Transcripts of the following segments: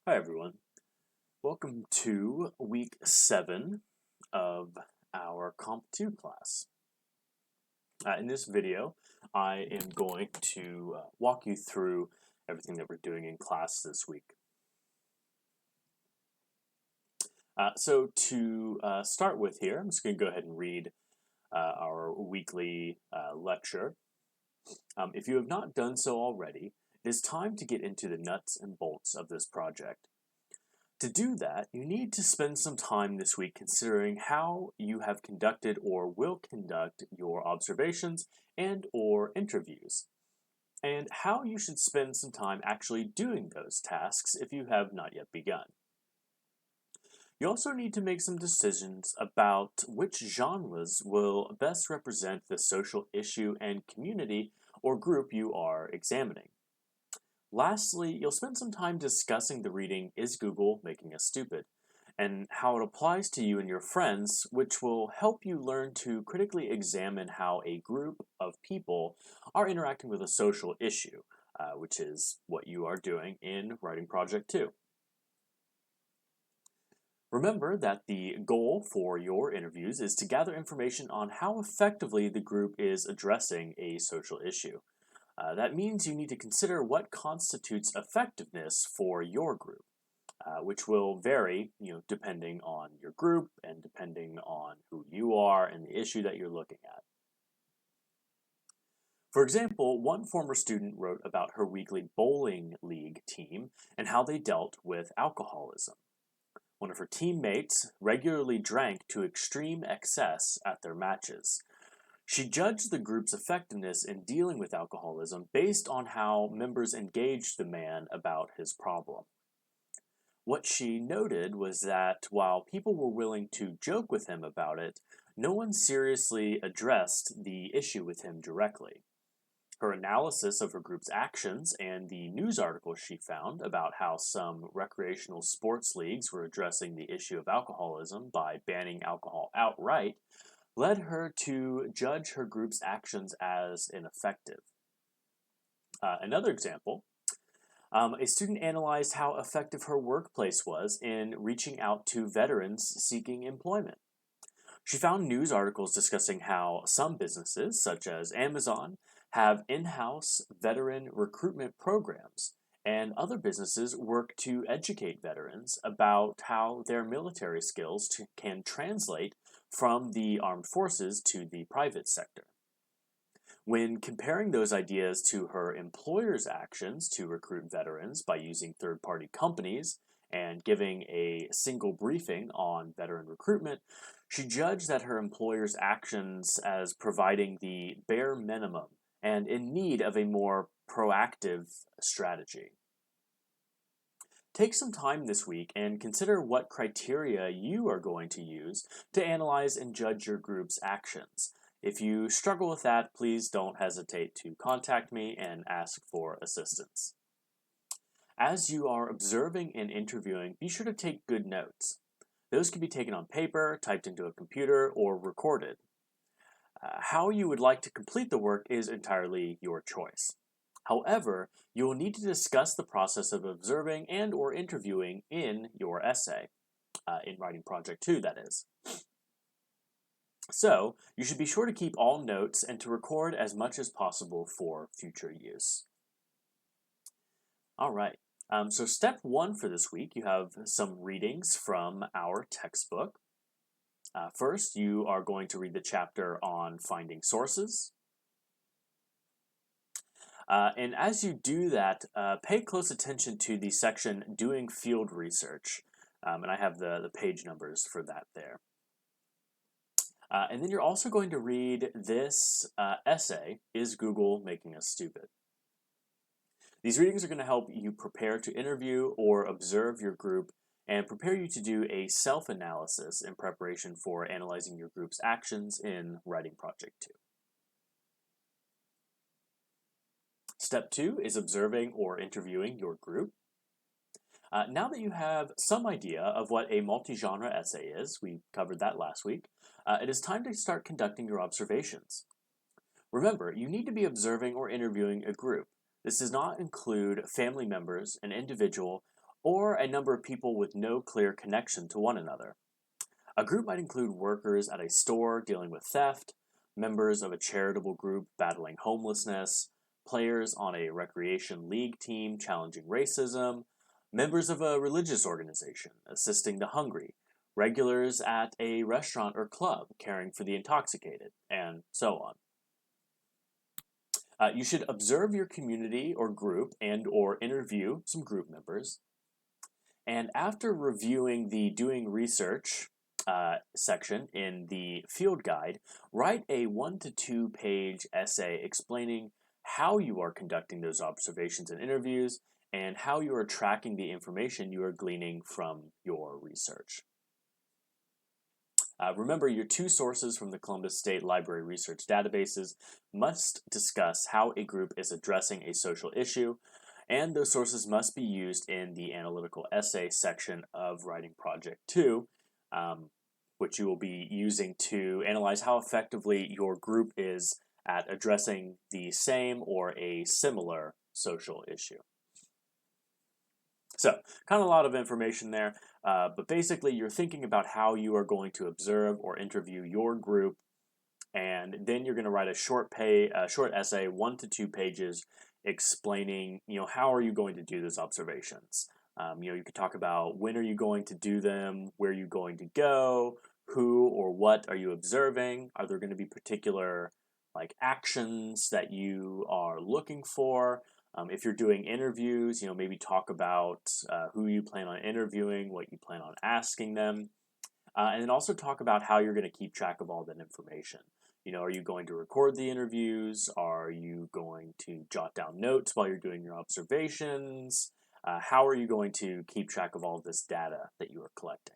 Hi everyone. Welcome to week 7 of our Comp 2 class. In this video, I am going to walk you through everything that we're doing in class this week. So to start with here, I'm just going to go ahead and read our weekly lecture. If you have not done so already, it is time to get into the nuts and bolts of this project. To do that, you need to spend some time this week considering how you have conducted or will conduct your observations and or interviews, and how you should spend some time actually doing those tasks if you have not yet begun. You also need to make some decisions about which genres will best represent the social issue and community or group you are examining. Lastly, you'll spend some time discussing the reading Is Google Making Us Stupid? And how it applies to you and your friends, which will help you learn to critically examine how a group of people are interacting with a social issue, which is what you are doing in Writing Project 2. Remember that the goal for your interviews is to gather information on how effectively the group is addressing a social issue. That means you need to consider what constitutes effectiveness for your group, which will vary, depending on your group and depending on who you are and the issue that you're looking at. For example, one former student wrote about her weekly bowling league team and how they dealt with alcoholism. One of her teammates regularly drank to extreme excess at their matches. She judged the group's effectiveness in dealing with alcoholism based on how members engaged the man about his problem. What she noted was that while people were willing to joke with him about it, no one seriously addressed the issue with him directly. Her analysis of her group's actions and the news articles she found about how some recreational sports leagues were addressing the issue of alcoholism by banning alcohol outright led her to judge her group's actions as ineffective. Another example, a student analyzed how effective her workplace was in reaching out to veterans seeking employment. She found news articles discussing how some businesses, such as Amazon, have in-house veteran recruitment programs, and other businesses work to educate veterans about how their military skills can translate from the armed forces to the private sector. When comparing those ideas to her employer's actions to recruit veterans by using third-party companies and giving a single briefing on veteran recruitment, she judged that her employer's actions as providing the bare minimum and in need of a more proactive strategy. Take some time this week and consider what criteria you are going to use to analyze and judge your group's actions. If you struggle with that, please don't hesitate to contact me and ask for assistance. As you are observing and interviewing, be sure to take good notes. Those can be taken on paper, typed into a computer, or recorded. How you would like to complete the work is entirely your choice. However, you will need to discuss the process of observing and or interviewing in your essay, in Writing Project 2, that is. So, you should be sure to keep all notes and to record as much as possible for future use. All right, so step 1 for this week, you have some readings from our textbook. First, you are going to read the chapter on finding sources. And as you do that, pay close attention to the section Doing Field Research. And I have the page numbers for that there. And then you're also going to read this essay, Is Google Making Us Stupid? These readings are going to help you prepare to interview or observe your group and prepare you to do a self-analysis in preparation for analyzing your group's actions in Writing Project 2. Step 2 is observing or interviewing your group. Now that you have some idea of what a multi-genre essay is, we covered that last week, it is time to start conducting your observations. Remember, you need to be observing or interviewing a group. This does not include family members, an individual, or a number of people with no clear connection to one another. A group might include workers at a store dealing with theft, members of a charitable group battling homelessness, players on a recreation league team challenging racism, members of a religious organization assisting the hungry, regulars at a restaurant or club caring for the intoxicated, and so on. You should observe your community or group and or interview some group members. And after reviewing the doing research section in the field guide, write a 1 to 2 page essay explaining how you are conducting those observations and interviews and how you are tracking the information you are gleaning from your research. Remember, your two sources from the Columbus State Library research databases must discuss how a group is addressing a social issue, and those sources must be used in the analytical essay section of Writing Project 2, which you will be using to analyze how effectively your group is at addressing the same or a similar social issue. So, kind of a lot of information there, but basically you're thinking about how you are going to observe or interview your group, and then you're going to write a short essay, 1 to 2 pages, explaining, how are you going to do those observations. You could talk about when are you going to do them, where are you going to go, who or what are you observing, are there going to be particular actions that you are looking for. If you're doing interviews, maybe talk about who you plan on interviewing, what you plan on asking them, and then also talk about how you're going to keep track of all that information. Are you going to record the interviews? Are you going to jot down notes while you're doing your observations? How are you going to keep track of all this data that you are collecting?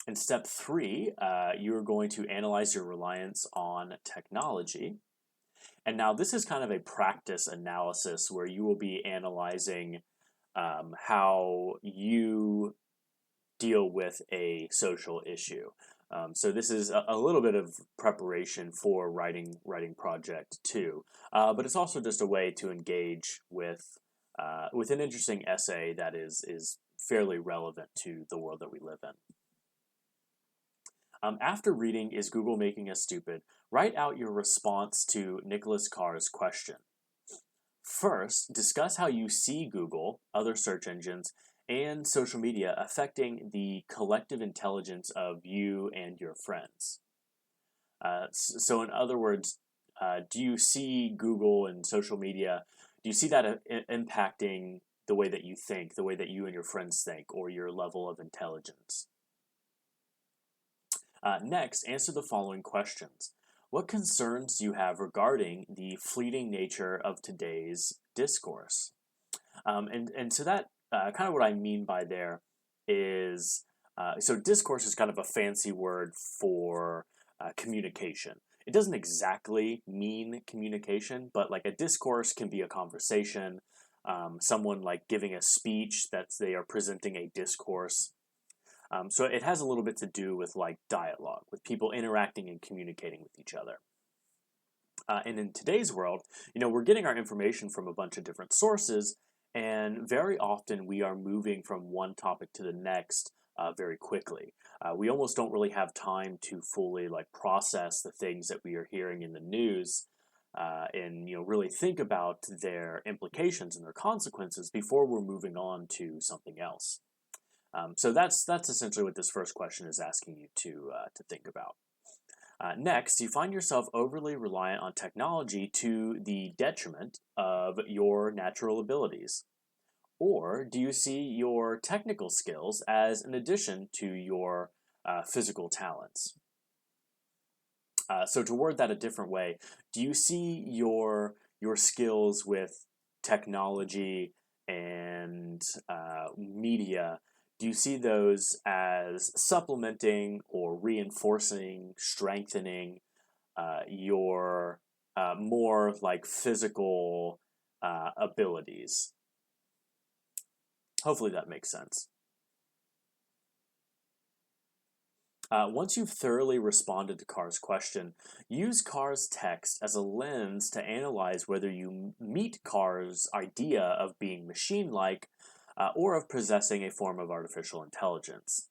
In step 3, you are going to analyze your reliance on technology. And now this is kind of a practice analysis where you will be analyzing how you deal with a social issue. So this is a little bit of preparation for writing project 2, but it's also just a way to engage with an interesting essay that is fairly relevant to the world that we live in. After reading Is Google Making Us Stupid?, write out your response to Nicholas Carr's question. First, discuss how you see Google, other search engines, and social media affecting the collective intelligence of you and your friends. So in other words, do you see Google and social media, do you see that impacting the way that you think, the way that you and your friends think, or your level of intelligence? Next, answer the following questions. What concerns do you have regarding the fleeting nature of today's discourse? And so that kind of what I mean by there is, so discourse is kind of a fancy word for communication. It doesn't exactly mean communication, but like a discourse can be a conversation. Someone giving a speech, they are presenting a discourse. So it has a little bit to do with dialogue, with people interacting and communicating with each other. And in today's world, we're getting our information from a bunch of different sources, and very often we are moving from one topic to the next very quickly. We almost don't really have time to fully process the things that we are hearing in the news and really think about their implications and their consequences before we're moving on to something else. So that's essentially what this first question is asking you to think about. Next, you find yourself overly reliant on technology to the detriment of your natural abilities. Or do you see your technical skills as an addition to your physical talents? So to word that a different way, do you see your skills with technology and media, do you see those as supplementing or reinforcing, strengthening your more physical abilities? Hopefully that makes sense. Once you've thoroughly responded to Carr's question, use Carr's text as a lens to analyze whether you meet Carr's idea of being machine-like or of possessing a form of artificial intelligence.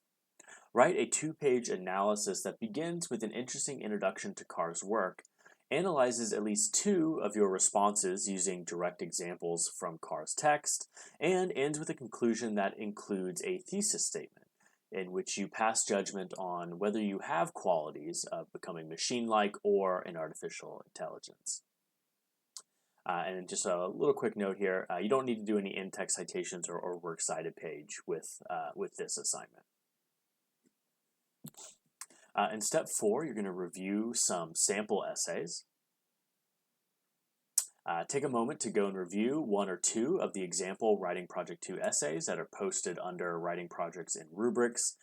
Write a two-page analysis that begins with an interesting introduction to Carr's work, analyzes at least two of your responses using direct examples from Carr's text, and ends with a conclusion that includes a thesis statement in which you pass judgment on whether you have qualities of becoming machine-like or an artificial intelligence. And just a little quick note here, you don't need to do any in-text citations or works cited page with this assignment. In step 4, you're going to review some sample essays. Take a moment to go and review one or two of the example Writing Project 2 essays that are posted under Writing Projects and Rubrics.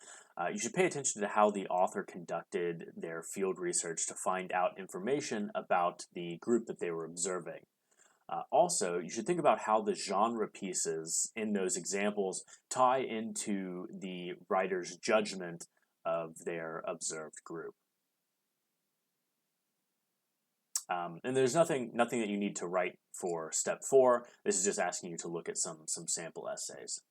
You should pay attention to how the author conducted their field research to find out information about the group that they were observing. Also, you should think about how the genre pieces in those examples tie into the writer's judgment of their observed group. And there's nothing that you need to write for step 4. This is just asking you to look at some sample essays.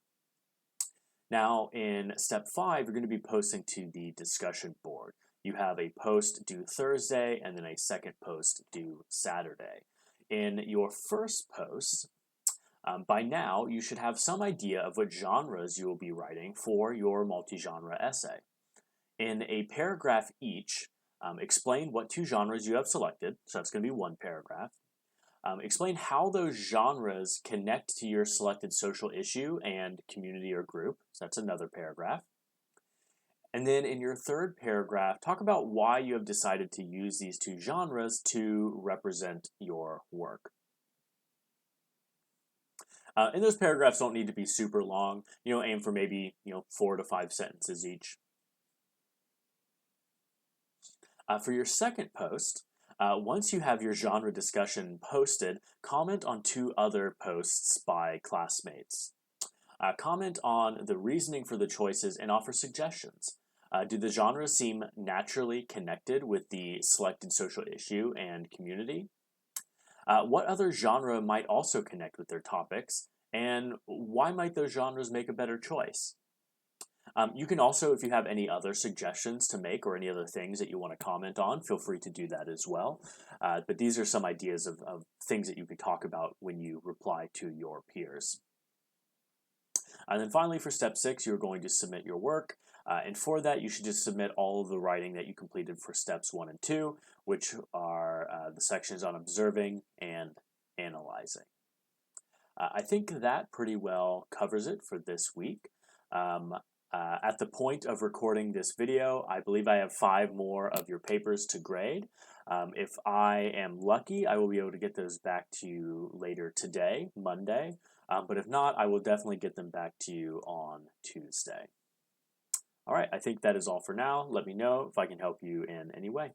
Now, in step 5, you're going to be posting to the discussion board. You have a post due Thursday and then a second post due Saturday. In your first post, by now, you should have some idea of what genres you will be writing for your multi-genre essay. In a paragraph each, explain what 2 genres you have selected, so that's going to be 1 paragraph. Explain how those genres connect to your selected social issue and community or group, so that's another paragraph. And then in your third paragraph, talk about why you have decided to use these 2 genres to represent your work. And those paragraphs don't need to be super long. Aim for maybe 4 to 5 sentences each. For your second post, once you have your genre discussion posted, comment on 2 other posts by classmates. Comment on the reasoning for the choices and offer suggestions. Do the genres seem naturally connected with the selected social issue and community? What other genre might also connect with their topics, and why might those genres make a better choice? You can also, if you have any other suggestions to make or any other things that you want to comment on, feel free to do that as well. But these are some ideas of things that you could talk about when you reply to your peers. And then finally, for step 6, you're going to submit your work. And for that, you should just submit all of the writing that you completed for steps 1 and 2, which are the sections on observing and analyzing. I think that pretty well covers it for this week. At the point of recording this video, I believe I have 5 more of your papers to grade. If I am lucky, I will be able to get those back to you later today, Monday. But if not, I will definitely get them back to you on Tuesday. All right, I think that is all for now. Let me know if I can help you in any way.